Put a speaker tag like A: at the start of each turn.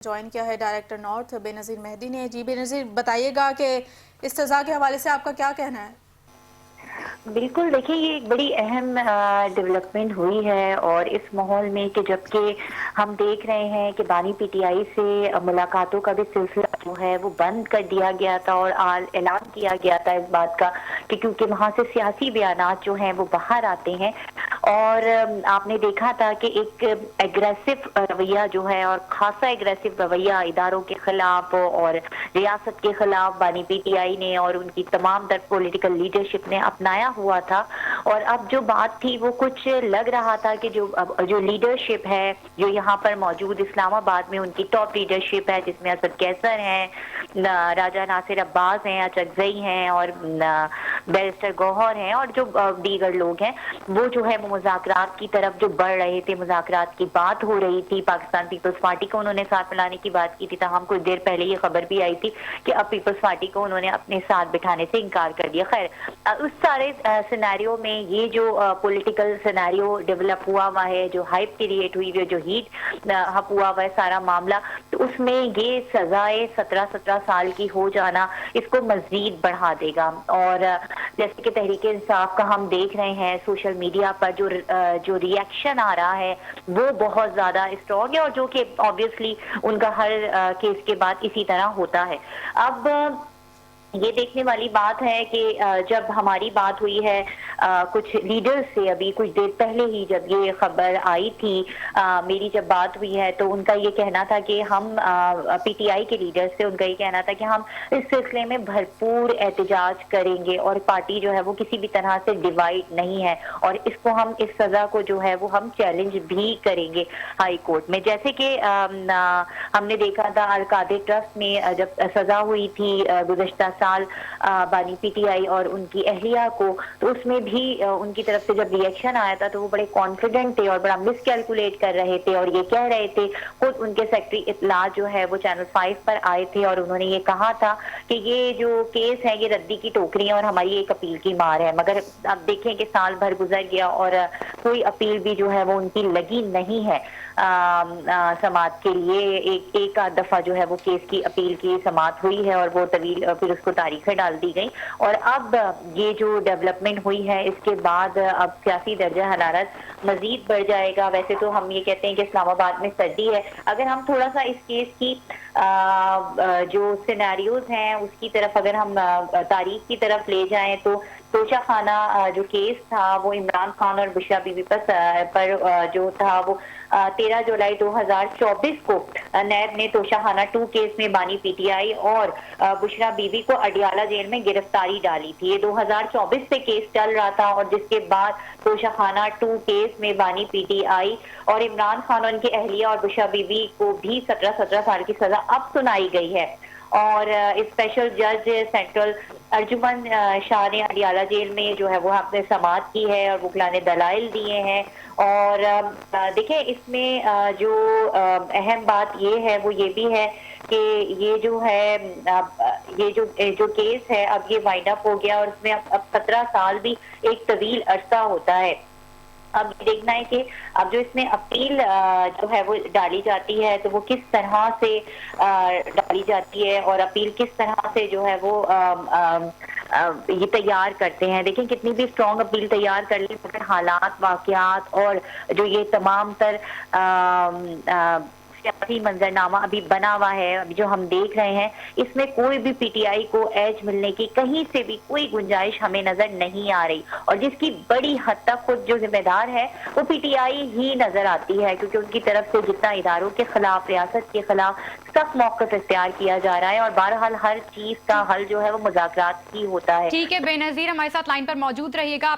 A: Join کیا ہے director north بے نظیر مہدی نے۔ جی بے نظیر بتائیے گا کہ استضاء کے حوالے سے آپ کا کیا کہنا ہے؟
B: بالکل، دیکھیں یہ ایک بڑی اہم ڈیولپمنٹ ہوئی ہے، اور اس ماحول میں کہ جبکہ ہم دیکھ رہے ہیں کہ بانی پی ٹی آئی سے ملاقاتوں کا بھی سلسلہ جو ہے وہ بند کر دیا گیا تھا، اور اعلان کیا گیا تھا اس بات کا کہ کیونکہ وہاں سے سیاسی بیانات جو ہیں وہ باہر آتے ہیں، اور آپ نے دیکھا تھا کہ ایک ایگریسو رویہ جو ہے، اور خاصا ایگریسو رویہ اداروں کے خلاف اور ریاست کے خلاف بانی پی ٹی آئی نے اور ان کی تمام تر پولیٹیکل لیڈرشپ نے اپنایا ہوا تھا۔ اور اب جو بات تھی وہ کچھ لگ رہا تھا کہ جو لیڈرشپ ہے جو یہاں پر موجود اسلام آباد میں ان کی ٹاپ لیڈرشپ ہے، جس میں اسد کیسر ہیں، راجہ ناصر عباس ہیں، اچکزئی ہیں، اور بیرسٹر گوہر ہیں، اور جو دیگر لوگ ہیں، وہ جو ہے وہ مذاکرات کی طرف جو بڑھ رہے تھے، مذاکرات کی بات ہو رہی تھی، پاکستان پیپلز پارٹی کو انہوں نے ساتھ ملانے کی بات کی تھی، تاہم کچھ دیر پہلے یہ خبر بھی آئی تھی کہ اب پیپلز پارٹی کو انہوں نے اپنے ساتھ بٹھانے سے انکار کر دیا۔ خیر، اس سارے سینیریو میں یہ جو پولیٹیکل سینیریو ڈیولپ ہوا ہے، جو ہائپ کریٹ ہوئی ہے، جو ہیٹ ہپ ہوا ہے سارا معاملہ، تو اس میں یہ سزائے 17 سال کی ہو جانا اس کو مزید بڑھا دے گا۔ اور جیسے کہ تحریک انصاف کا ہم دیکھ رہے ہیں سوشل میڈیا پر جو ری ایکشن آ رہا ہے وہ بہت زیادہ اسٹرانگ ہے، اور جو کہ آبویسلی ان کا ہر کیس کے بعد اسی طرح ہوتا ہے۔ اب یہ دیکھنے والی بات ہے کہ جب ہماری بات ہوئی ہے کچھ لیڈر سے، ابھی کچھ دیر پہلے ہی جب یہ خبر آئی تھی، میری جب بات ہوئی ہے تو ان کا یہ کہنا تھا کہ ہم پی ٹی آئی کے لیڈر سے ان کا یہ کہنا تھا کہ ہم اس سلسلے میں بھرپور احتجاج کریں گے، اور پارٹی جو ہے وہ کسی بھی طرح سے ڈیوائیڈ نہیں ہے، اور اس کو ہم اس سزا کو جو ہے وہ ہم چیلنج بھی کریں گے ہائی کورٹ میں۔ جیسے کہ ہم نے دیکھا تھا القادر ٹرسٹ میں جب سزا ہوئی تھی گزشتہ سال بانی پی ٹی آئی اور ان کی اہلیہ کو، تو اس میں بھی ان کی طرف سے جب ری ایکشن آیا تھا تو وہ بڑے کانفیڈنٹ تھے اور بڑا مس کیلکولیٹ کر رہے تھے، اور یہ کہہ رہے تھے، خود ان کے سیکرٹری اطلاع جو ہے وہ چینل 5 پر آئے تھے، اور انہوں نے یہ کہا تھا کہ یہ جو کیس ہے یہ ردی کی ٹوکری ہے اور ہماری ایک اپیل کی مار ہے۔ مگر اب دیکھیں کہ سال بھر گزر گیا اور کوئی اپیل بھی جو ہے وہ ان کی لگی نہیں ہے سماعت کے لیے۔ ایک آدھ دفعہ جو ہے وہ کیس کی اپیل کی سماعت ہوئی ہے، اور وہ طویل پھر اس کو تاریخیں ڈال دی گئی، اور اب یہ جو ڈیولپمنٹ ہوئی ہے اس کے بعد اب سیاسی درجہ حرارت مزید بڑھ جائے گا۔ ویسے تو ہم یہ کہتے ہیں کہ اسلام آباد میں سردی ہے، اگر ہم تھوڑا سا اس کیس کی جو سینیریوز ہیں اس کی طرف اگر ہم تاریخ کی طرف لے جائیں تو توشہ خانہ جو کیس تھا وہ عمران خان اور بشرا بی بی پر جو تھا وہ 13 جولائی 2024 کو نیب نے توشہ خانہ 2 کیس میں بانی پی ٹی آئی اور بشرا بی بی کو اڈیالہ جیل میں گرفتاری ڈالی تھی۔ یہ 2024 سے کیس چل رہا تھا، اور جس کے بعد توشہ خانہ 2 کیس میں بانی پی ٹی آئی اور عمران خان اور ان کی اہلیہ اور بشرا بی بی کو بھی 17 سال کی سزا اب سنائی گئی ہے۔ اور اسپیشل جج سینٹرل ارجمن شاہ نے اڈیالہ جیل میں جو ہے وہ اپنے سماعت کی ہے، اور وکلا نے دلائل دیے ہیں۔ اور دیکھیں اس میں جو اہم بات یہ ہے وہ یہ بھی ہے کہ یہ جو ہے یہ جو کیس ہے اب یہ وائنڈ اپ ہو گیا، اور اس میں اب 17 سال بھی ایک طویل عرصہ ہوتا ہے۔ اب یہ دیکھنا ہے کہ اب جو اس میں اپیل جو ہے وہ ڈالی جاتی ہے تو وہ کس طرح سے ڈالی جاتی ہے، اور اپیل کس طرح سے جو ہے وہ یہ تیار کرتے ہیں۔ دیکھیں کتنی بھی اسٹرانگ اپیل تیار کر لی، مگر حالات، واقعات اور جو یہ تمام تر سیاسی منظرنامہ ابھی بنا ہوا ہے، ابھی جو ہم دیکھ رہے ہیں، اس میں کوئی بھی پی ٹی آئی کو ایج ملنے کی کہیں سے بھی کوئی گنجائش ہمیں نظر نہیں آ رہی، اور جس کی بڑی حد تک خود جو ذمہ دار ہے وہ پی ٹی آئی ہی نظر آتی ہے، کیونکہ ان کی طرف سے جتنا اداروں کے خلاف، ریاست کے خلاف سخت موقف اختیار کیا جا رہا ہے، اور بہرحال ہر چیز کا حل جو ہے وہ مذاکرات ہی ہوتا ہے۔
C: ٹھیک ہے بے نظیر، ہمارے ساتھ لائن پر موجود رہیے گا۔